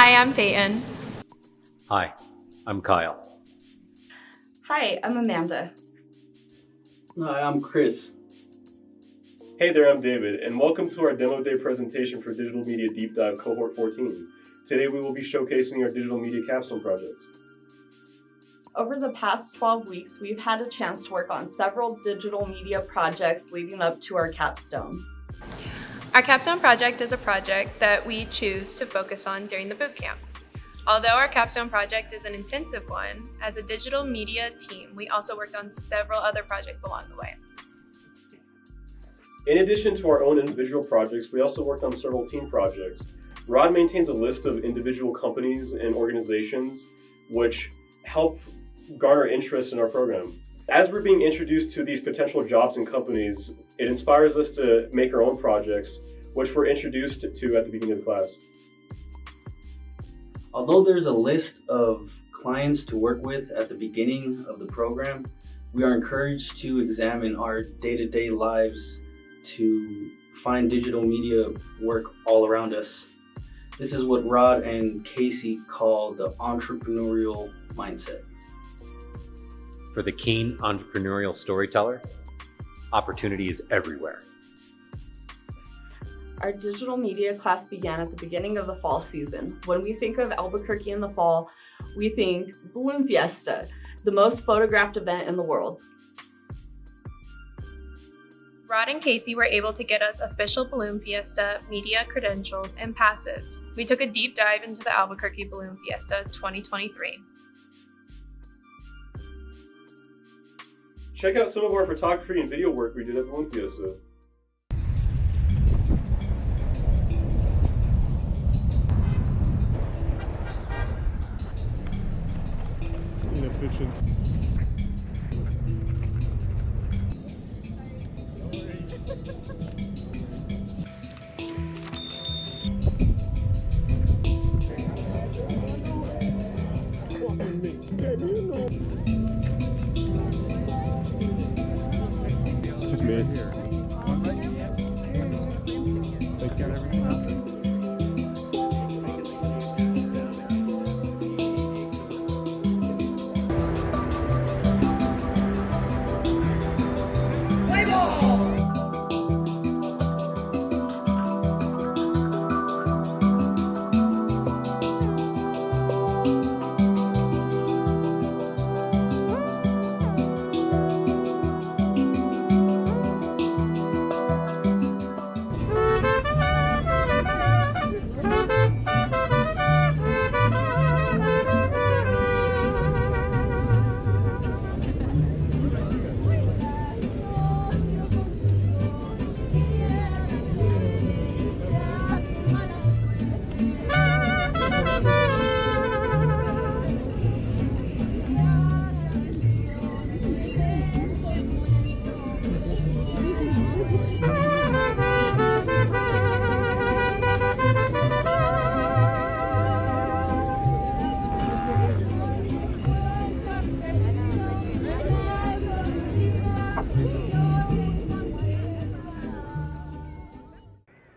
Hi, I'm Peyton. Hi, I'm Kyle. Hi, I'm Amanda. Hi, I'm Chris. Hey there, I'm David, and welcome to our Demo Day presentation for Digital Media Deep Dive Cohort 14. Today we will be showcasing our digital media capstone projects. Over the past 12 weeks, we've had a chance to work on several digital media projects leading up to our capstone. Our capstone project is a project that we choose to focus on during the bootcamp. Although our capstone project is an intensive one, as a digital media team, we also worked on several other projects along the way. In addition to our own individual projects, we also worked on several team projects. Rod maintains a list of individual companies and organizations which help garner interest in our program. As we're being introduced to these potential jobs and companies, it inspires us to make our own projects, which we're introduced to at the beginning of the class. Although there's a list of clients to work with at the beginning of the program, we are encouraged to examine our day-to-day lives to find digital media work all around us. This is what Rod and Casey call the entrepreneurial mindset. For the keen entrepreneurial storyteller, opportunity is everywhere. Our digital media class began at the beginning of the fall season. When we think of Albuquerque in the fall, we think Balloon Fiesta, the most photographed event in the world. Rod and Casey were able to get us official Balloon Fiesta media credentials and passes. We took a deep dive into the Albuquerque Balloon Fiesta 2023. Check out some of our photography and video work we did at Balloon Fiesta. Fiction. Just me. They got everything out.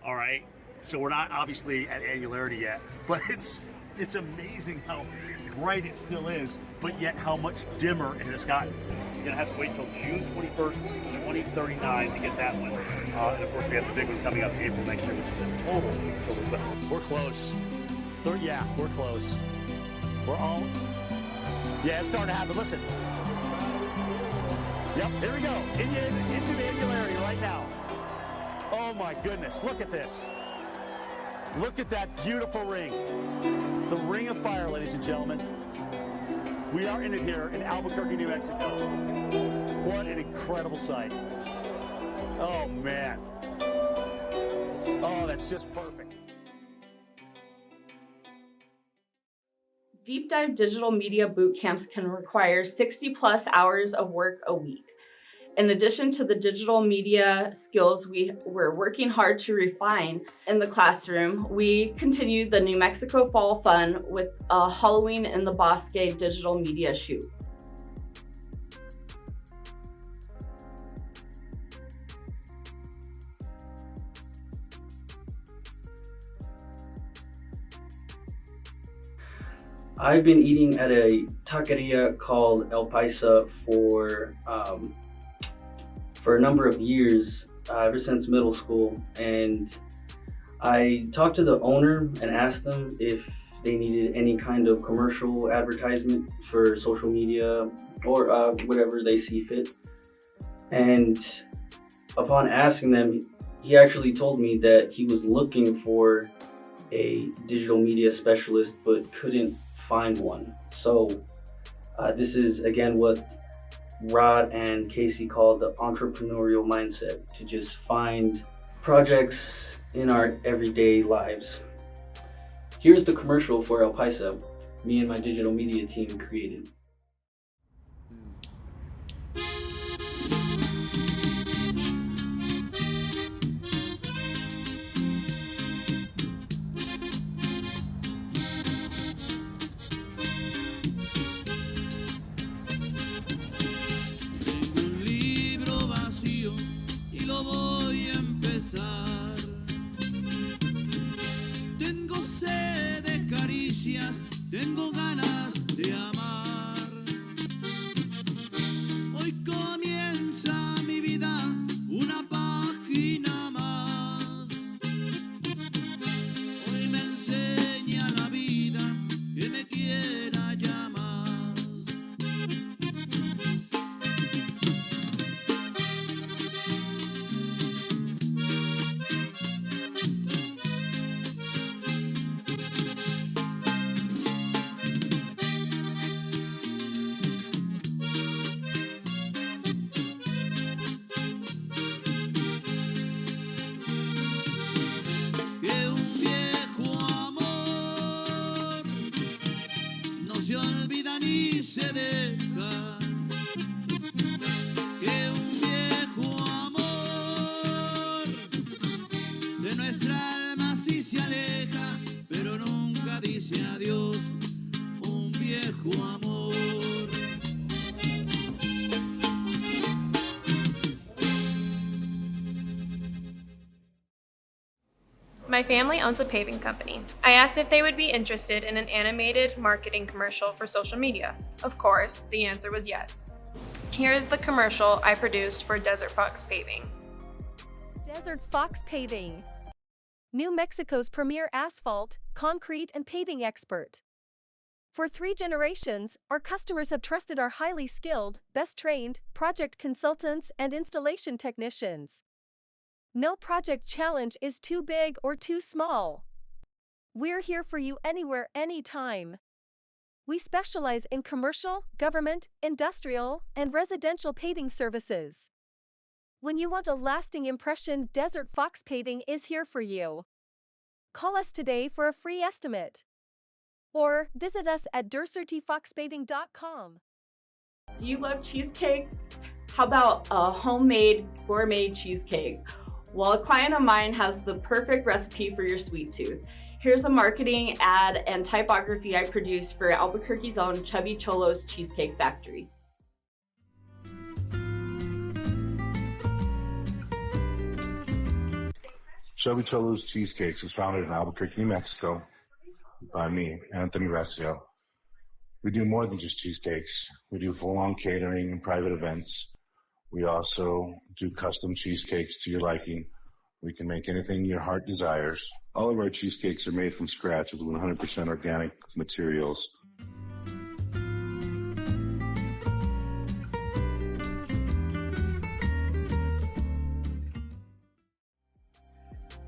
All right, so we're not obviously at angularity yet, but it's amazing how bright it still is, but yet how much dimmer it has gotten. You're gonna have to wait till June 21st, 2039 to get that one. And of course we have the big one coming up April next year, which is a total solar eclipse. We're close. Yeah, we're close. We're all, yeah, it's starting to happen. Listen. Yep, here we go. Into angularity right now. Oh my goodness, look at this. Look at that beautiful ring. The ring of fire, ladies and gentlemen. We are in it here in Albuquerque, New Mexico. What an incredible sight. Oh man. Oh, that's just perfect. Deep dive digital media boot camps can require 60 plus hours of work a week. In addition to the digital media skills we're working hard to refine in the classroom, we continued the New Mexico Fall Fun with a Halloween in the Bosque digital media shoot. I've been eating at a taqueria called El Paisa for a number of years, ever since middle school. And I talked to the owner and asked them if they needed any kind of commercial advertisement for social media or whatever they see fit. And upon asking them, he actually told me that he was looking for a digital media specialist but couldn't find one. So this is again what Rod and Casey call the entrepreneurial mindset, to just find projects in our everyday lives. Here's the commercial for El Paisa me and my digital media team created. Tengo ganas de amar. Hoy comienza mi vida una página más. Hoy me enseña la vida que me quiera ya más. Se olvida ni se deja, que un viejo amor de nuestra alma sí se aleja, pero nunca dice adiós, un viejo amor. My family owns a paving company. I asked if they would be interested in an animated marketing commercial for social media. Of course, the answer was yes. Here is the commercial I produced for Desert Fox Paving. Desert Fox Paving, New Mexico's premier asphalt, concrete, and paving expert. For 3 generations, our customers have trusted our highly skilled, best-trained project consultants and installation technicians. No project challenge is too big or too small. We're here for you anywhere, anytime. We specialize in commercial, government, industrial, and residential paving services. When you want a lasting impression, Desert Fox Paving is here for you. Call us today for a free estimate. Or visit us at desertfoxpaving.com. Do you love cheesecake? How about a homemade gourmet cheesecake? Well, a client of mine has the perfect recipe for your sweet tooth. Here's a marketing ad and typography I produced for Albuquerque's own Chubby Cholo's Cheesecake Factory. Chubby Cholo's Cheesecakes was founded in Albuquerque, New Mexico by me, Anthony Recio. We do more than just cheesecakes. We do full-on catering and private events. We also do custom cheesecakes to your liking. We can make anything your heart desires. All of our cheesecakes are made from scratch with 100% organic materials.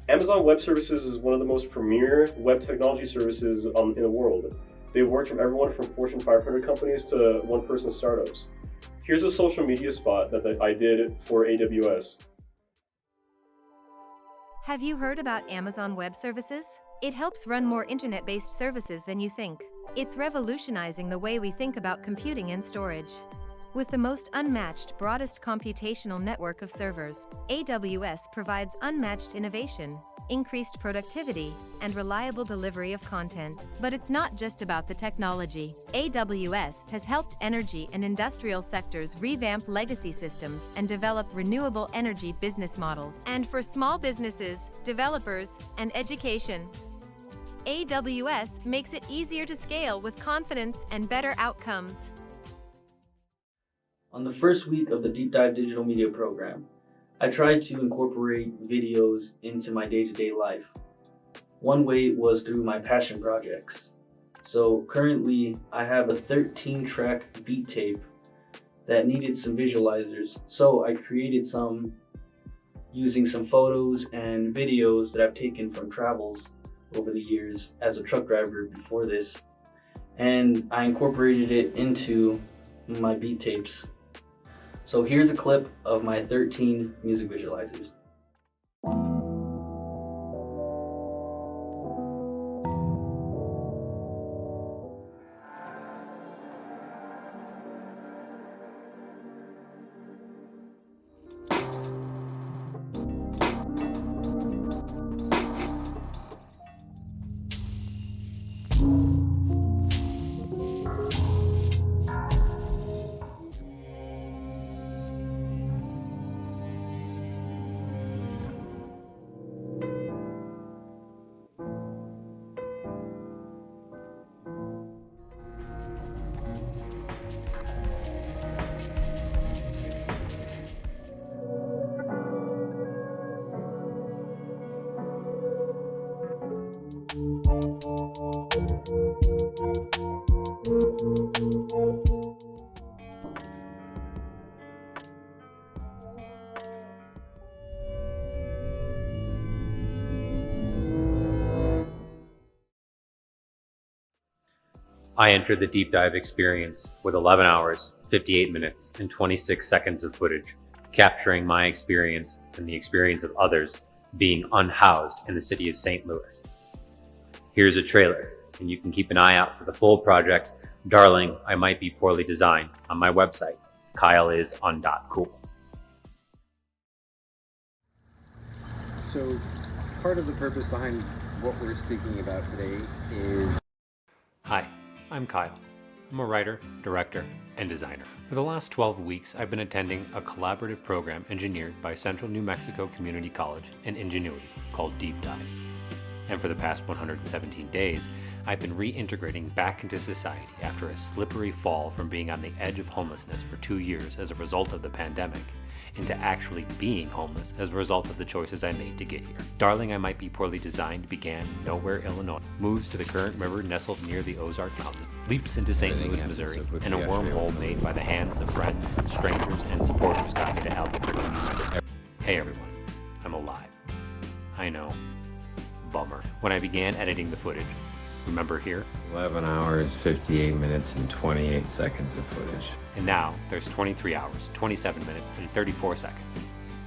Amazon Web Services is one of the most premier web technology services in the world. They've worked from everyone from Fortune 500 companies to one-person startups. Here's a social media spot that I did for AWS. Have you heard about Amazon Web Services? It helps run more internet-based services than you think. It's revolutionizing the way we think about computing and storage. With the most unmatched, broadest computational network of servers, AWS provides unmatched innovation, increased productivity, and reliable delivery of content. But it's not just about the technology. AWS has helped energy and industrial sectors revamp legacy systems and develop renewable energy business models. And for small businesses, developers, and education, AWS makes it easier to scale with confidence and better outcomes. On the first week of the Deep Dive Digital Media program, I tried to incorporate videos into my day-to-day life. One way was through my passion projects. So currently I have a 13-track beat tape that needed some visualizers. So I created some using some photos and videos that I've taken from travels over the years as a truck driver before this. And I incorporated it into my beat tapes. So here's a clip of my 13 music visualizers. I entered the deep dive experience with 11 hours, 58 minutes, and 26 seconds of footage, capturing my experience and the experience of others being unhoused in the city of St. Louis. Here's a trailer, and you can keep an eye out for the full project, Darling, I Might Be Poorly Designed, on my website, kyleison.cool. So part of the purpose behind what we're speaking about today is... Hi, I'm Kyle. I'm a writer, director, and designer. For the last 12 weeks, I've been attending a collaborative program engineered by Central New Mexico Community College and Ingenuity called Deep Dive. And for the past 117 days, I've been reintegrating back into society after a slippery fall from being on the edge of homelessness for 2 years as a result of the pandemic, into actually being homeless as a result of the choices I made to get here. Darling, I Might Be Poorly Designed began in Nowhere, Illinois, moves to the current river nestled near the Ozark Mountain, leaps into St. Louis, Missouri, and a wormhole made by the hands of friends, strangers, and supporters got me to Albuquerque, New Mexico. Hey everyone, I'm alive. I know. Bummer. When I began editing the footage, remember here? 11 hours, 58 minutes, and 28 seconds of footage. And now there's 23 hours, 27 minutes, and 34 seconds.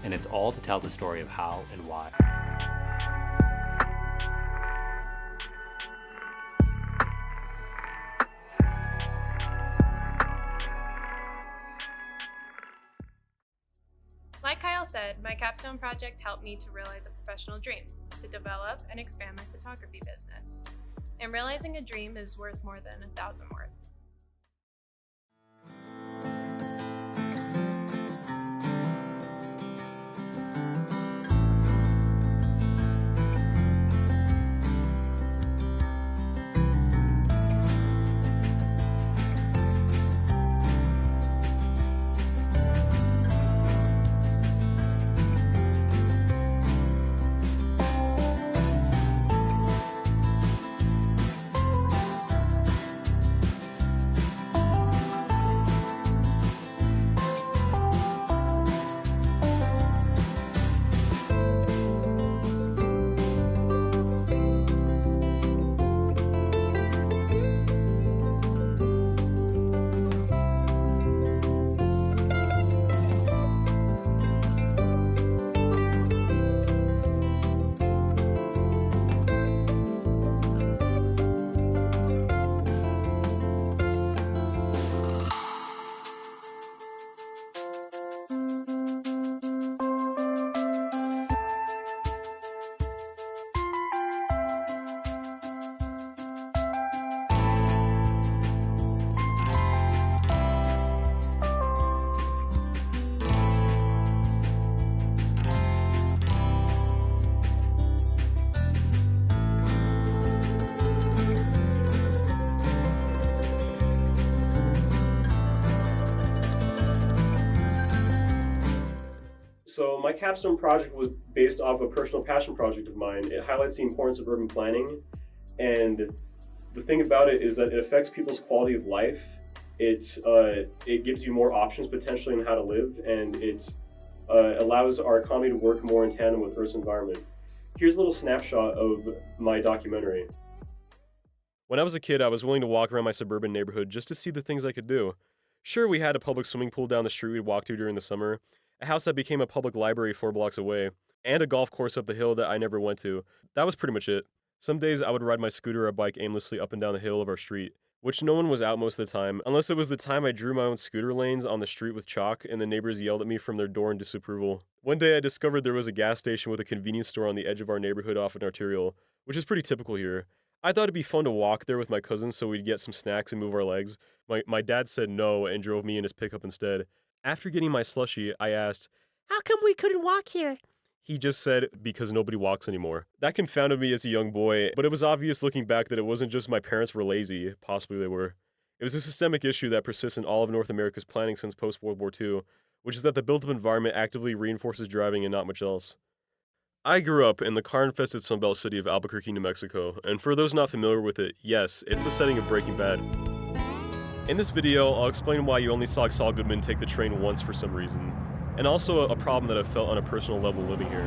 And it's all to tell the story of how and why. Like Kyle said, my capstone project helped me to realize a professional dream, to develop and expand my photography business. And realizing a dream is worth more than 1,000 words. So my capstone project was based off a personal passion project of mine. It highlights the importance of urban planning, and the thing about it is that it affects people's quality of life. It gives you more options potentially on how to live, and it allows our economy to work more in tandem with Earth's environment. Here's a little snapshot of my documentary. When I was a kid, I was willing to walk around my suburban neighborhood just to see the things I could do. Sure, we had a public swimming pool down the street we'd walk to during the summer, a house that became a public library 4 blocks away, and a golf course up the hill that I never went to. That was pretty much it. Some days I would ride my scooter or bike aimlessly up and down the hill of our street, which no one was out most of the time, unless it was the time I drew my own scooter lanes on the street with chalk and the neighbors yelled at me from their door in disapproval. One day I discovered there was a gas station with a convenience store on the edge of our neighborhood off an arterial, which is pretty typical here. I thought it'd be fun to walk there with my cousins so we'd get some snacks and move our legs. My dad said no and drove me in his pickup instead. After getting my slushie, I asked, "How come we couldn't walk here?" He just said, "Because nobody walks anymore." That confounded me as a young boy, but it was obvious looking back that it wasn't just my parents were lazy, possibly they were. It was a systemic issue that persists in all of North America's planning since post-World War II, which is that the built-up environment actively reinforces driving and not much else. I grew up in the car-infested Sunbelt city of Albuquerque, New Mexico, and for those not familiar with it, yes, it's the setting of Breaking Bad. In this video, I'll explain why you only saw Saul Goodman take the train once for some reason, and also a problem that I've felt on a personal level living here.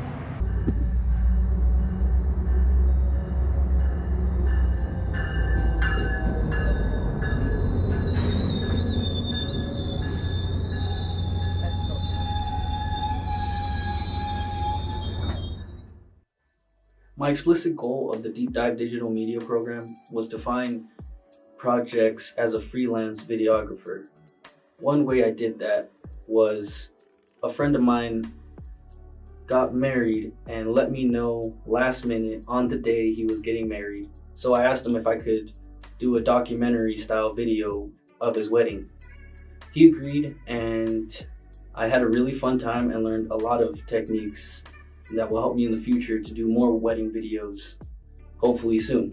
My explicit goal of the Deep Dive Digital Media program was to find projects as a freelance videographer. One way I did that was a friend of mine got married and let me know last minute on the day he was getting married. So I asked him if I could do a documentary style video of his wedding. He agreed, and I had a really fun time and learned a lot of techniques that will help me in the future to do more wedding videos, hopefully soon.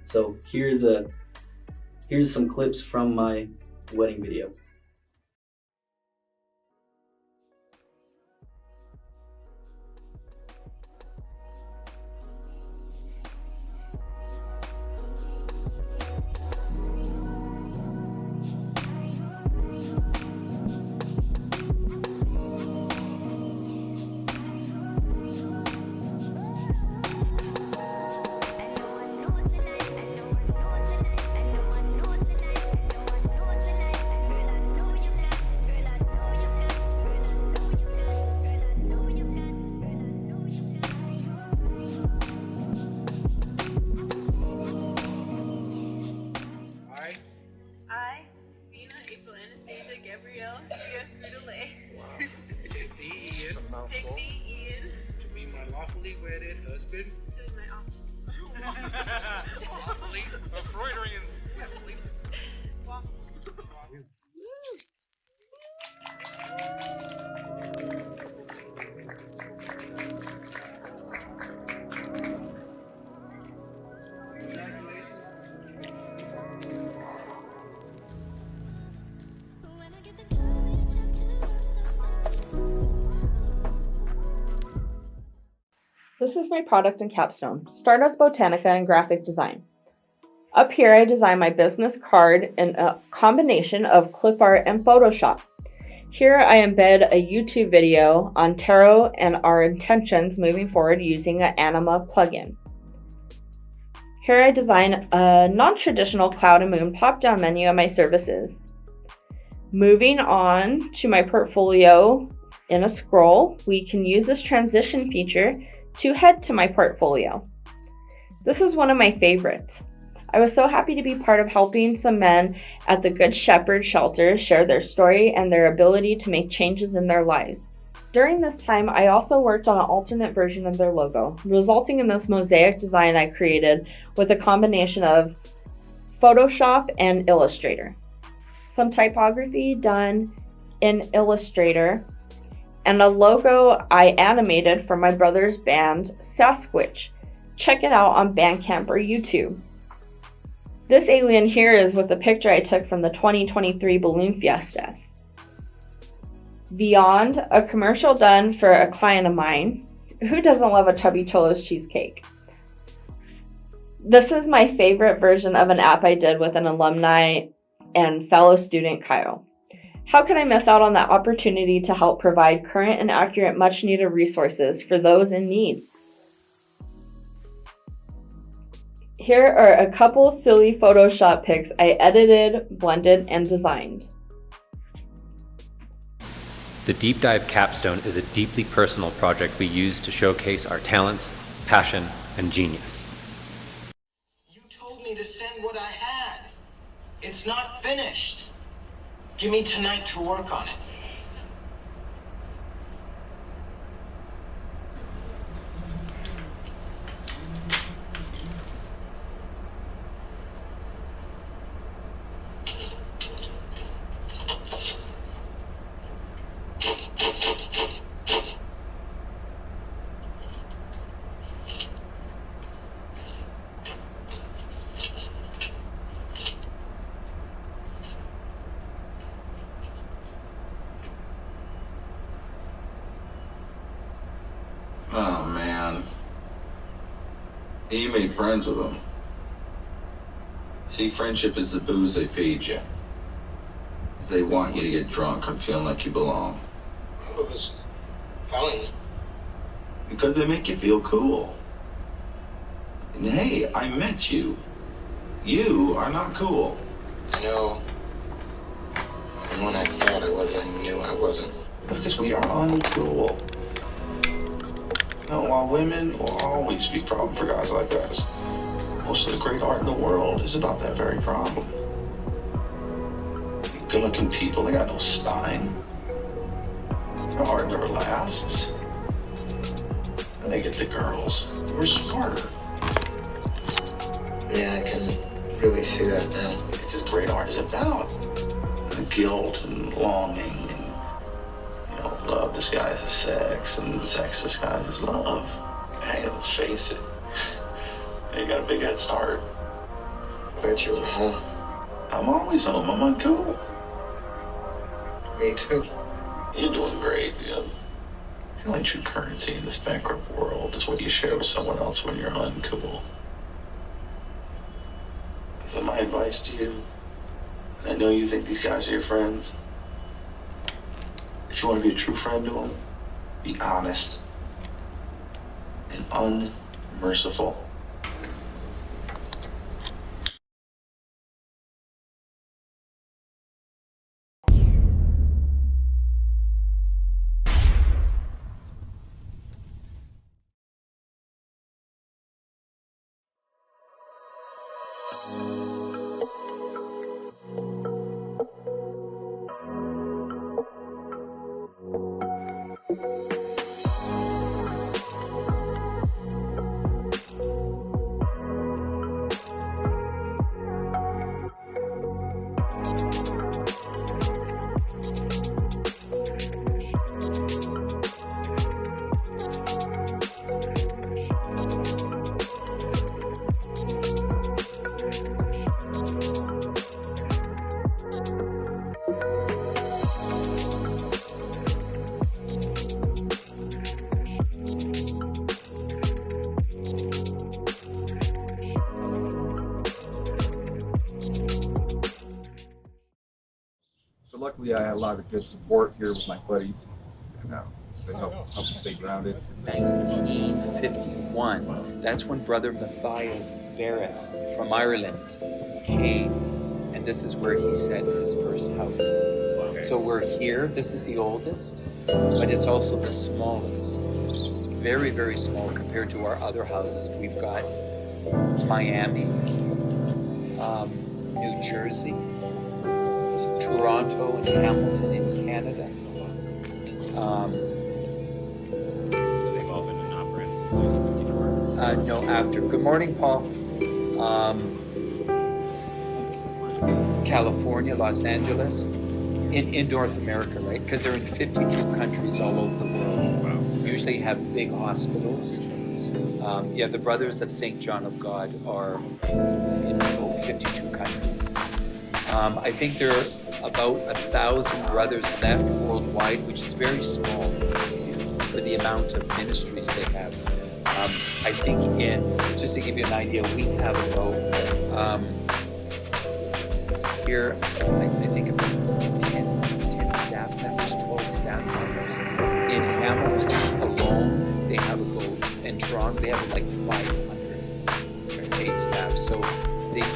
So here's some clips from my wedding video. Take me, Ian, to be my lawfully wedded husband. To be my lawfully. Freudians. This is my product and capstone, Stardust Botanica and graphic design. Up here I designed my business card in a combination of clip art and Photoshop. Here I embed a YouTube video on tarot and our intentions moving forward using an Anima plugin. Here I design a non-traditional cloud and moon pop-down menu of my services. Moving on to my portfolio in a scroll, we can use this transition feature to head to my portfolio. This is one of my favorites. I was so happy to be part of helping some men at the Good Shepherd shelter share their story and their ability to make changes in their lives. During this time, I also worked on an alternate version of their logo, resulting in this mosaic design I created with a combination of Photoshop and Illustrator. Some typography done in Illustrator, and a logo I animated for my brother's band, Sasquatch. Check it out on Bandcamp or YouTube. This alien here is with a picture I took from the 2023 Balloon Fiesta. Beyond, a commercial done for a client of mine. Who doesn't love a Chubby Cholo's cheesecake? This is my favorite version of an app I did with an alumni and fellow student, Kyle. How can I miss out on that opportunity to help provide current and accurate, much needed resources for those in need? Here are a couple silly Photoshop pics I edited, blended, and designed. The Deep Dive Capstone is a deeply personal project we use to showcase our talents, passion, and genius. You told me to send what I had. It's not finished. Give me tonight to work on it. Oh, man. You made friends with them. See, friendship is the booze they feed you. They want you to get drunk and feeling like you belong. It was fun. Because they make you feel cool. And hey, I met you. You are not cool. I know. And when I thought I was, I knew I wasn't. Because we are uncool. No, while women will always be a problem for guys like us, most of the great art in the world is about that very problem. Good-looking people, they got no spine. Their art never lasts. And they get the girls. We're smarter. Yeah, I can really see that now. Because great art is about the guilt and longing. Love disguises sex, and sex disguises love. Hey, let's face it. You got a big head start. Glad you were home. I'm always home. I'm uncool. Me too. You're doing great, yeah. The only true currency in this bankrupt world is what you show someone else when you're uncool. So my advice to you, I know you think these guys are your friends. If you want to be a true friend to them, be honest and unmerciful. So luckily I had a lot of good support here with my buddies, and they helped me stay grounded. 1951, that's when Brother Matthias Barrett from Ireland came, and this is where he set his first house. So we're here, this is the oldest, but it's also the smallest. It's very, very small compared to our other houses. We've got Miami, New Jersey, Toronto and Hamilton in Canada. They've all been in opera since 1954. No, after. Good morning, Paul. California, Los Angeles, in North America, right? Because they're in 52 countries all over the world. Wow. Usually have big hospitals. Yeah, the Brothers of St. John of God are in 52 countries. I think they're about 1,000 brothers left worldwide, which is very small for the amount of ministries they have. I think just to give you an idea, we have about, here, I think about 10 staff members, 12 staff members. In Hamilton alone, they have in Toronto, they have like 500 paid staff. So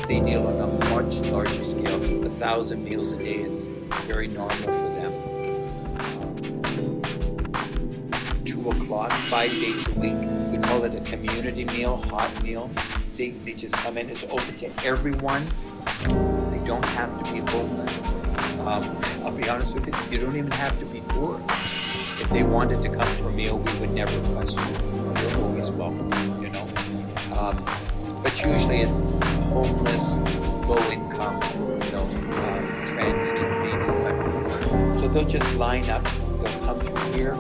they deal on a much larger scale. 1,000 meals a day is very normal for them. 2 o'clock, 5 days a week. We call it a community meal, hot meal. They just come in. It's open to everyone. They don't have to be homeless. I'll be honest with you, you don't even have to be poor. If they wanted to come for a meal, we would never question. They're always welcome, you know. But usually it's homeless, low income, you know, transient maybe. So they'll just line up, they'll come through here,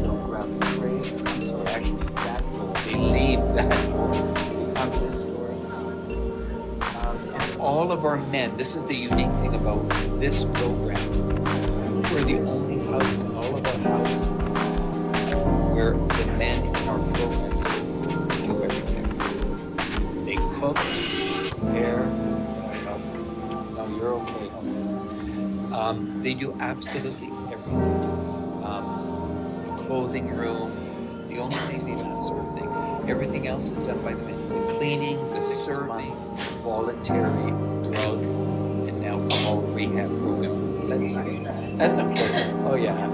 they'll grab a tray. So actually that door, they leave that door, they come this door. And all of our men, this is the unique thing about this program. We're the only house in all of our houses where the men in our programs do everything. They cook, prepare. No, you're okay. They do absolutely everything. Clothing room, the only things they don't sort of thing. Everything else is done by the men. The cleaning, the serving, voluntary, drug, and now all rehab program. That's important. Oh yeah.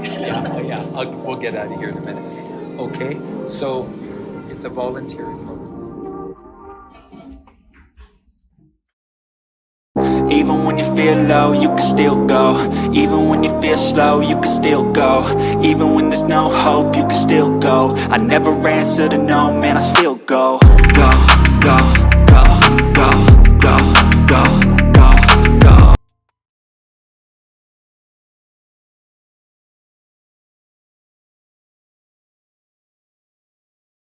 We'll get out of here in a minute. Okay, so it's a voluntary program. Even when you feel low, you can still go. Even when you feel slow, you can still go. Even when there's no hope, you can still go. I never answer to no, man, I still go. Go, go, go, go, go, go.